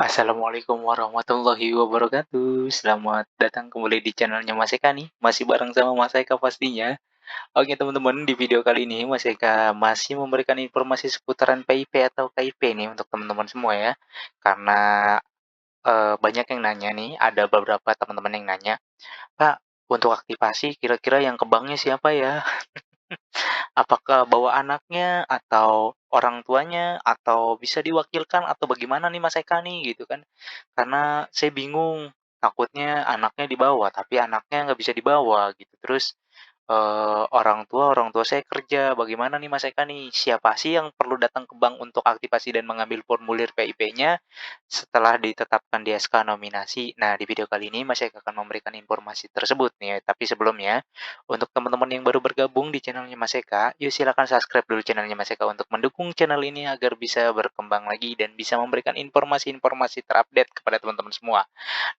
Assalamualaikum warahmatullahi wabarakatuh. Selamat datang kembali di channelnya Mas Eka nih. Masih bareng sama Mas Eka pastinya. Oke teman-teman, di video kali ini Mas Eka masih memberikan informasi seputaran PIP atau KIP nih untuk teman-teman semua ya. Karena banyak yang nanya nih, ada beberapa teman-teman yang nanya, Kak, untuk aktivasi kira-kira yang ke banknya siapa ya? Apakah bawa anaknya atau orang tuanya atau bisa diwakilkan atau bagaimana nih Mas Eka nih gitu kan. Karena saya bingung, takutnya anaknya dibawa tapi anaknya nggak bisa dibawa gitu. Terus orang tua saya kerja, bagaimana nih Mas Eka nih? Siapa sih yang perlu datang ke bank untuk aktivasi dan mengambil formulir PIP-nya setelah ditetapkan di SK nominasi? Nah, di video kali ini Mas Eka akan memberikan informasi tersebut nih ya. Tapi sebelumnya, untuk teman-teman yang baru bergabung di channelnya Mas Eka, yuk silakan subscribe dulu channelnya Mas Eka untuk mendukung channel ini agar bisa berkembang lagi dan bisa memberikan informasi-informasi terupdate kepada teman-teman semua.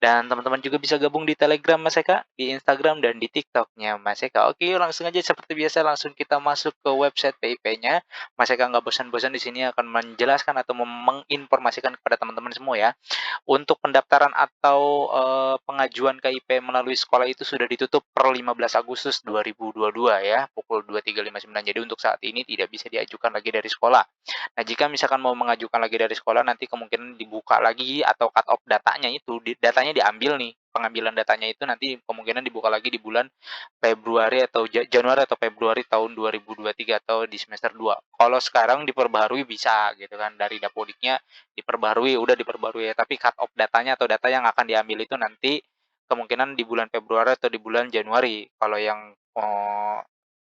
Dan teman-teman juga bisa gabung di Telegram Mas Eka, di Instagram, dan di TikTok-nya Mas Eka. Oke, yuk langsung aja seperti biasa langsung kita masuk ke website PIP-nya. Mas Eka nggak bosan-bosan di sini akan menjelaskan atau menginformasikan kepada teman-teman semua ya. Untuk pendaftaran atau pengajuan KIP melalui sekolah itu sudah ditutup per 15 Agustus 2022 ya, pukul 23.59. Jadi untuk saat ini tidak bisa diajukan lagi dari sekolah. Nah, jika misalkan mau mengajukan lagi dari sekolah, nanti kemungkinan dibuka lagi atau cut off datanya itu, datanya diambil nih, pengambilan datanya itu nanti kemungkinan dibuka lagi di bulan Februari atau Januari atau Februari tahun 2023 atau di semester 2. Kalau sekarang diperbaharui bisa gitu kan, dari Dapodiknya diperbarui, udah diperbarui ya, tapi cut off datanya atau data yang akan diambil itu nanti kemungkinan di bulan Februari atau di bulan Januari. Kalau yang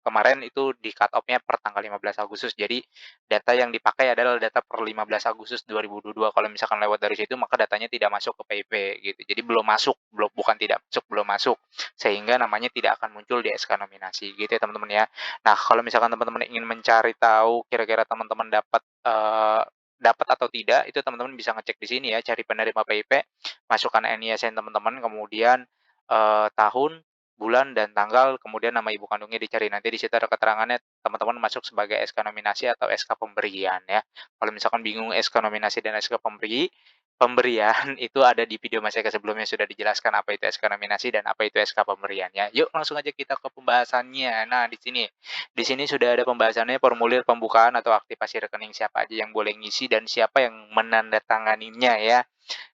kemarin itu di cut off-nya per tanggal 15 Agustus. Jadi data yang dipakai adalah data per 15 Agustus 2022. Kalau misalkan lewat dari situ maka datanya tidak masuk ke PIP gitu. Jadi belum masuk, bukan tidak masuk, belum masuk. Sehingga namanya tidak akan muncul di SK nominasi gitu ya teman-teman ya. Nah, kalau misalkan teman-teman ingin mencari tahu kira-kira teman-teman dapat atau tidak, itu teman-teman bisa ngecek di sini ya, cari penerima PIP, masukkan NISN teman-teman, kemudian tahun, bulan, dan tanggal, kemudian nama ibu kandungnya dicari. Nanti di situ ada keterangannya, teman-teman masuk sebagai SK nominasi atau SK pemberian ya. Kalau misalkan bingung SK nominasi dan SK pemberian itu ada di video Mas Eka sebelumnya sudah dijelaskan apa itu SK nominasi dan apa itu SK pemberian ya. Yuk langsung aja kita ke pembahasannya. Nah, di sini sudah ada pembahasannya formulir pembukaan atau aktivasi rekening siapa aja yang boleh ngisi dan siapa yang menandatanganinya ya.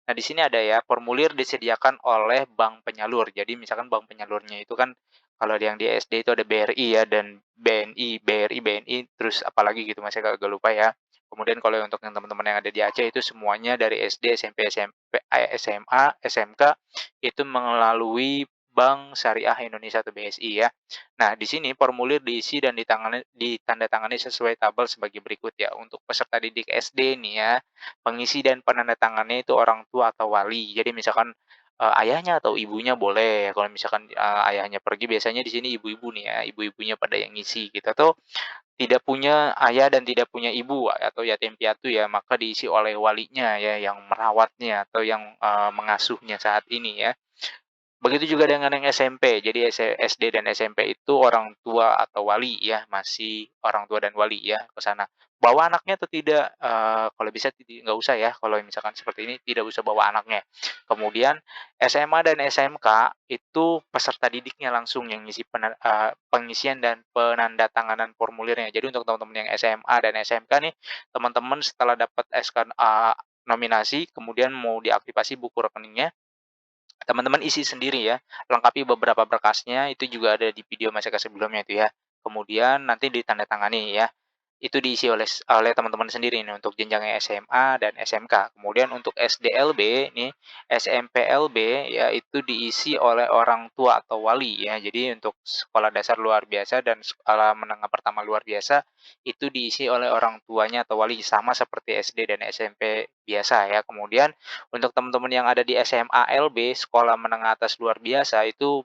Nah, di sini ada ya, formulir disediakan oleh bank penyalur. Jadi misalkan bank penyalurnya itu kan kalau yang di SD itu ada BRI ya dan BNI, BRI, BNI, terus apalagi gitu Mas, saya agak lupa ya. Kemudian kalau untuk yang teman-teman yang ada di Aceh itu semuanya dari SD, SMP, SMA, SMK itu melalui Bank Syariah Indonesia atau BSI ya. Nah, di sini formulir diisi dan ditandatangani sesuai tabel sebagai berikut ya. Untuk peserta didik SD nih ya, pengisi dan penandatangannya itu orang tua atau wali. Jadi misalkan, ayahnya atau ibunya boleh, kalau misalkan, ayahnya pergi biasanya di sini ibu-ibu nih ya, ibu-ibunya pada yang ngisi gitu, atau tidak punya ayah dan tidak punya ibu atau yatim piatu ya, maka diisi oleh walinya ya, yang merawatnya atau yang, mengasuhnya saat ini ya. Begitu juga dengan yang SMP. Jadi SD dan SMP itu orang tua atau wali ya, masih orang tua dan wali ya ke sana. Bawa anaknya atau tidak, kalau bisa nggak usah ya, kalau misalkan seperti ini tidak usah bawa anaknya. Kemudian SMA dan SMK itu peserta didiknya langsung yang ngisi pengisian dan penandatanganan formulirnya. Jadi untuk teman-teman yang SMA dan SMK nih, teman-teman setelah dapat SK nominasi, kemudian mau diaktifasi buku rekeningnya, teman-teman isi sendiri ya, lengkapi beberapa berkasnya, itu juga ada di video Mas Eka sebelumnya itu ya. Kemudian nanti ditandatangani ya. Itu diisi oleh teman-teman sendiri nih untuk jenjangnya SMA dan SMK. Kemudian untuk SDLB nih, SMPLB ya itu diisi oleh orang tua atau wali ya. Jadi untuk sekolah dasar luar biasa dan sekolah menengah pertama luar biasa itu diisi oleh orang tuanya atau wali sama seperti SD dan SMP biasa ya. Kemudian untuk teman-teman yang ada di SMA LB, sekolah menengah atas luar biasa, itu,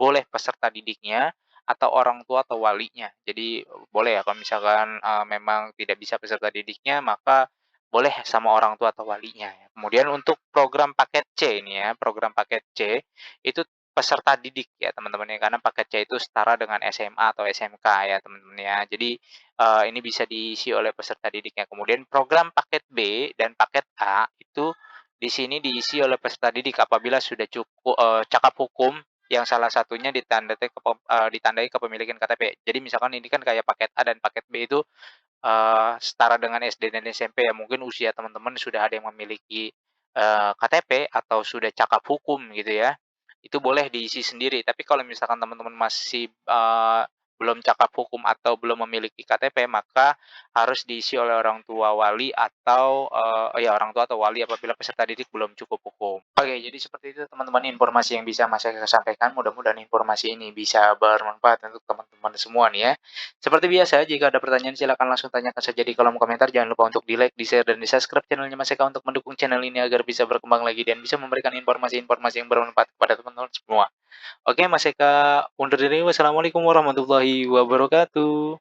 boleh peserta didiknya atau orang tua atau walinya. Jadi, boleh ya kalau misalkan, memang tidak bisa peserta didiknya, maka boleh sama orang tua atau walinya ya. Kemudian untuk program paket C ini ya, program paket C, itu peserta didik ya teman-teman ya, karena paket C itu setara dengan SMA atau SMK ya teman-teman ya. Jadi, ini bisa diisi oleh peserta didiknya. Kemudian program paket B dan paket A itu Di sini diisi oleh peserta didik apabila sudah cakap hukum yang salah satunya ditandai kepemilikan KTP. Jadi misalkan ini kan kayak paket A dan paket B itu, setara dengan SD dan SMP ya, mungkin usia teman-teman sudah ada yang memiliki, KTP atau sudah cakap hukum gitu ya, itu boleh diisi sendiri. Tapi kalau misalkan teman-teman masih, belum cakap hukum atau belum memiliki KTP, maka harus diisi oleh orang tua wali atau, ya orang tua atau wali apabila peserta didik belum cukup hukum. Oke, jadi seperti itu teman-teman informasi yang bisa Mas Eka sampaikan, mudah-mudahan informasi ini bisa bermanfaat untuk teman-teman semua nih ya. Seperti biasa, jika ada pertanyaan silakan langsung tanyakan saja di kolom komentar, jangan lupa untuk di-like, di-share, dan di-subscribe channelnya Mas Eka untuk mendukung channel ini agar bisa berkembang lagi dan bisa memberikan informasi-informasi yang bermanfaat kepada teman-teman semua. Oke Mas Eka, undur diri, wassalamualaikum warahmatullahi wabarakatuh.